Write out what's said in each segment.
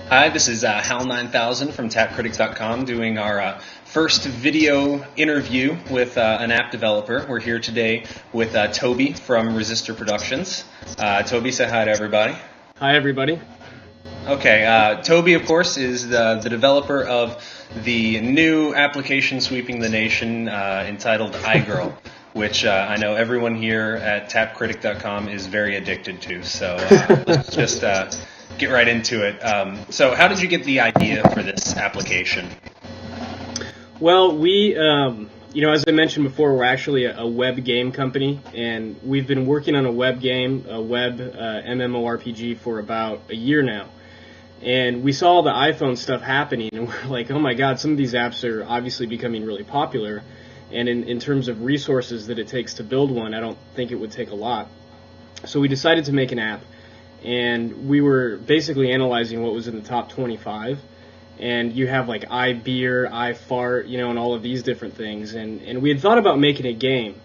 Hi, this is Hal9000 from TapCritic.com doing our first video interview with an app developer. We're here today with Toby from Resistor Productions. Toby, say hi to everybody. Hi, everybody. Okay, Toby, of course, is the developer of the new application sweeping the nation entitled iGirl, which I know everyone here at TapCritic.com is very addicted to. So let's just get right into it. So how did you get the idea for this application? Well, we, as I mentioned before, we're actually a web game company, and we've been working on a web game, a web MMORPG for about a year now. And we saw all the iPhone stuff happening, and we're like, oh my god, some of these apps are obviously becoming really popular. And in terms of resources that it takes to build one, I don't think it would take a lot. So we decided to make an app. And we were basically analyzing what was in the top 25, and you have like I beer, I fart, and all of these different things, and we had thought about making a game.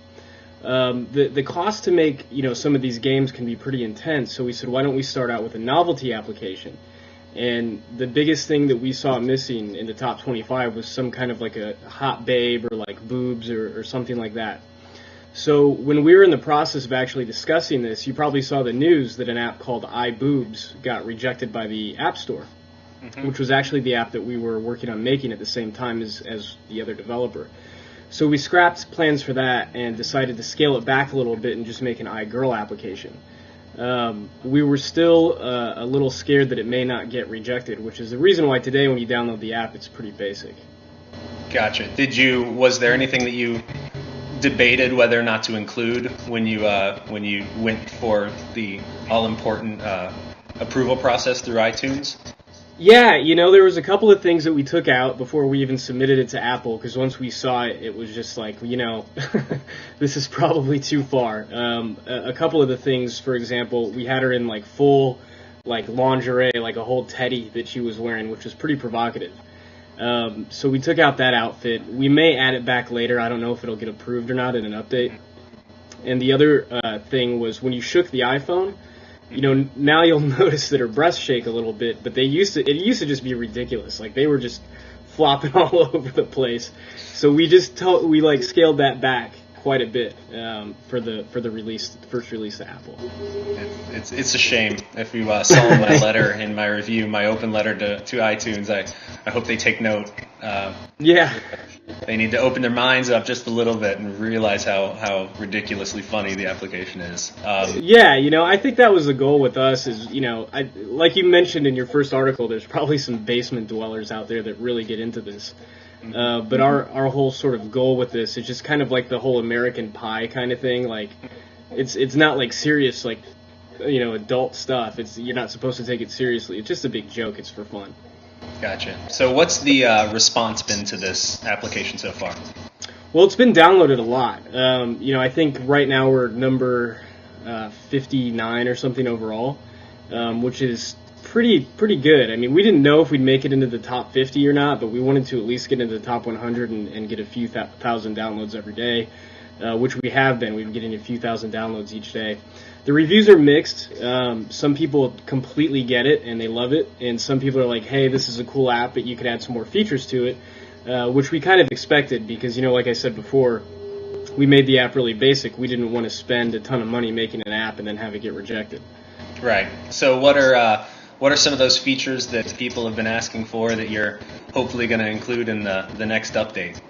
The cost to make some of these games can be pretty intense, so we said, why don't we start out with a novelty application? And the biggest thing that we saw missing in the top 25 was some kind of like a hot babe or like boobs or something like that. So when we were in the process of actually discussing this, you probably saw the news that an app called iBoobs got rejected by the App Store, which was actually the app that we were working on making at the same time as the other developer. So we scrapped plans for that and decided to scale it back a little bit and just make an iGirl application. We were still a little scared that it may not get rejected, which is the reason why today when you download the app, it's pretty basic. Gotcha. Was there anything that you debated whether or not to include when you went for the all-important approval process through iTunes? Yeah, there was a couple of things that we took out before we even submitted it to Apple, because once we saw it, it was just like, this is probably too far. A couple of the things, for example, we had her in like full like lingerie, like a whole teddy that she was wearing, which was pretty provocative. So we took out that outfit. We may add it back later. I don't know if it'll get approved or not in an update. And the other thing was when you shook the iPhone, now you'll notice that her breasts shake a little bit, but it used to just be ridiculous. Like they were just flopping all over the place. So we scaled that back quite a bit for the first release to Apple. It's a shame. If you saw my letter in my review, my open letter to iTunes, I hope they take note. Yeah. They need to open their minds up just a little bit and realize how ridiculously funny the application is. Yeah, I think that was the goal with us is, like you mentioned in your first article, there's probably some basement dwellers out there that really get into this. But our whole sort of goal with this is just kind of like the whole American Pie kind of thing. Like, it's not like serious, like, adult stuff. You're not supposed to take it seriously. It's just a big joke. It's for fun. Gotcha. So what's the response been to this application so far? Well, it's been downloaded a lot. I think right now we're number 59 or something overall, which is pretty good. I mean, we didn't know if we'd make it into the top 50 or not, but we wanted to at least get into the top 100 and get a few thousand downloads every day, which we have been. We've been getting a few thousand downloads each day. The reviews are mixed. Some people completely get it and they love it, and some people are like, hey, this is a cool app, but you could add some more features to it, which we kind of expected because, like I said before, we made the app really basic. We didn't want to spend a ton of money making an app and then have it get rejected. Right. So what are some of those features that people have been asking for that you're hopefully going to include in the next update?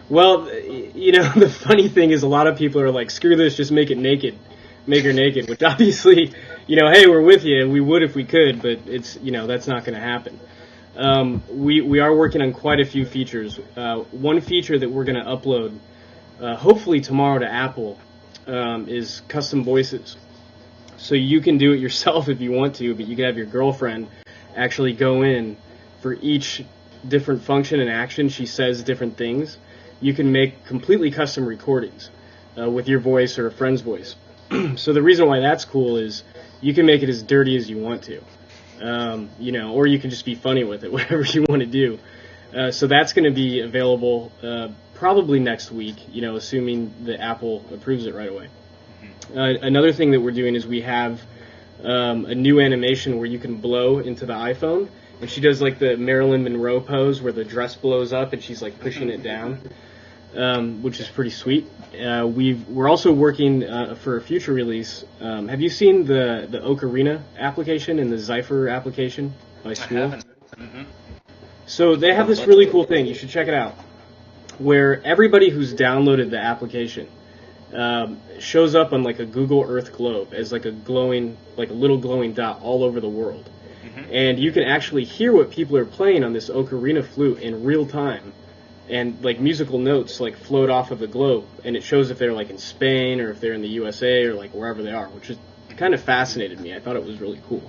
Well, the funny thing is a lot of people are like, screw this, just make it naked. Make her naked, which obviously, hey, we're with you. We would if we could, but it's, that's not going to happen. We are working on quite a few features. One feature that we're going to upload, hopefully tomorrow to Apple, is custom voices. So you can do it yourself if you want to, but you can have your girlfriend actually go in for each different function and action. She says different things. You can make completely custom recordings with your voice or a friend's voice. So the reason why that's cool is you can make it as dirty as you want to, or you can just be funny with it, whatever you want to do. So that's going to be available probably next week, assuming that Apple approves it right away. Another thing that we're doing is we have a new animation where you can blow into the iPhone, And she does like the Marilyn Monroe pose where the dress blows up and she's like pushing it down, which is pretty sweet. We're also working for a future release. Have you seen the Ocarina application and the Zypher application by School? I haven't. Mm-hmm. So they have this really cool thing. You should check it out. Where everybody who's downloaded the application shows up on like a Google Earth globe as like a little glowing dot all over the world. Mm-hmm. And you can actually hear what people are playing on this Ocarina flute in real time. And like musical notes like float off of the globe, and it shows if they're like in Spain or if they're in the USA or like wherever they are, which is kind of fascinated me. I thought it was really cool.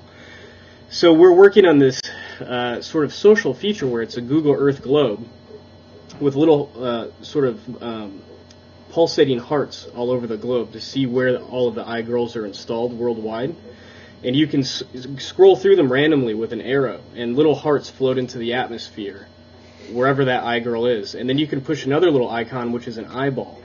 So we're working on this sort of social feature where it's a Google Earth globe with little pulsating hearts all over the globe to see where all of the iGirls are installed worldwide. And you can scroll through them randomly with an arrow, and little hearts float into the atmosphere wherever that iGirl is. And then you can push another little icon, which is an eyeball.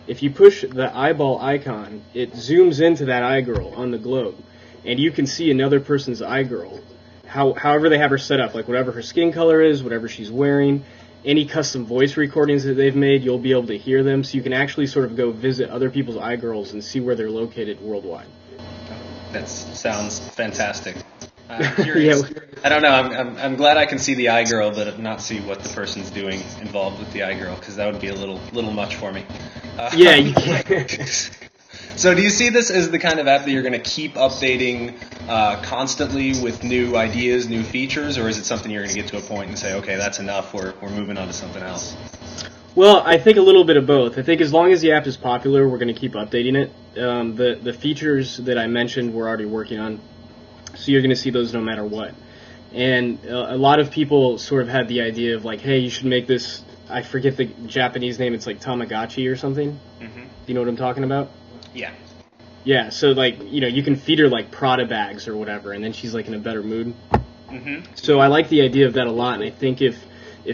If you push the eyeball icon, it zooms into that iGirl on the globe, and you can see another person's iGirl, however they have her set up, like whatever her skin color is, whatever she's wearing, any custom voice recordings that they've made, you'll be able to hear them, so you can actually sort of go visit other people's iGirls and see where they're located worldwide. That sounds fantastic. I'm curious. Yeah. I don't know. I'm glad I can see the iGirl, but not see what the person's doing involved with the iGirl, because that would be a little much for me. Yeah, you can't. So do you see this as the kind of app that you're going to keep updating constantly with new ideas, new features, or is it something you're going to get to a point and say, okay, that's enough, we're moving on to something else? Well, I think a little bit of both. I think as long as the app is popular, we're going to keep updating it. The features that I mentioned we're already working on, so you're going to see those no matter what. And a lot of people sort of had the idea of like, hey, you should make this, I forget the Japanese name, it's like Tamagotchi or something. Mm-hmm. Do you know what I'm talking about? Yeah. Yeah, so like, you can feed her like Prada bags or whatever, and then she's like in a better mood. Mm-hmm. So I like the idea of that a lot, and I think if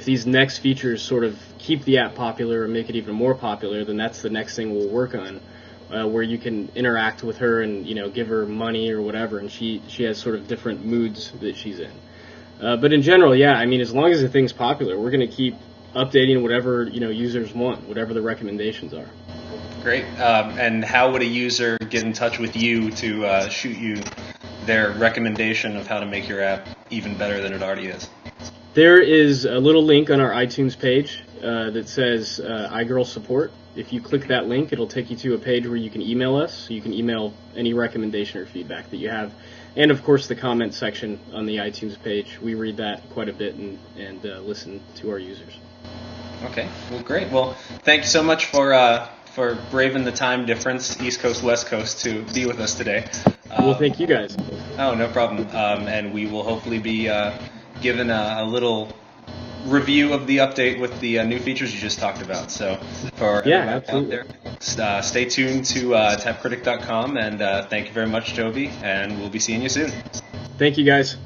these next features sort of keep the app popular or make it even more popular, then that's the next thing we'll work on, where you can interact with her and give her money or whatever, and she has sort of different moods that she's in. But in general, yeah, I mean, as long as the thing's popular, we're going to keep updating whatever users want, whatever the recommendations are. Great. And how would a user get in touch with you to shoot you their recommendation of how to make your app even better than it already is? There is a little link on our iTunes page that says iGirl support. If you click that link, it'll take you to a page where you can email us. So you can email any recommendation or feedback that you have. And, of course, the comment section on the iTunes page. We read that quite a bit and listen to our users. Okay. Well, great. Well, thank you so much for braving the time difference, East Coast, West Coast, to be with us today. Well, thank you guys. Oh, no problem. And we will hopefully be given a little review of the update with the new features you just talked about. So for everyone out there, stay tuned to TapCritic.com, and thank you very much, Toby, and we'll be seeing you soon. Thank you, guys.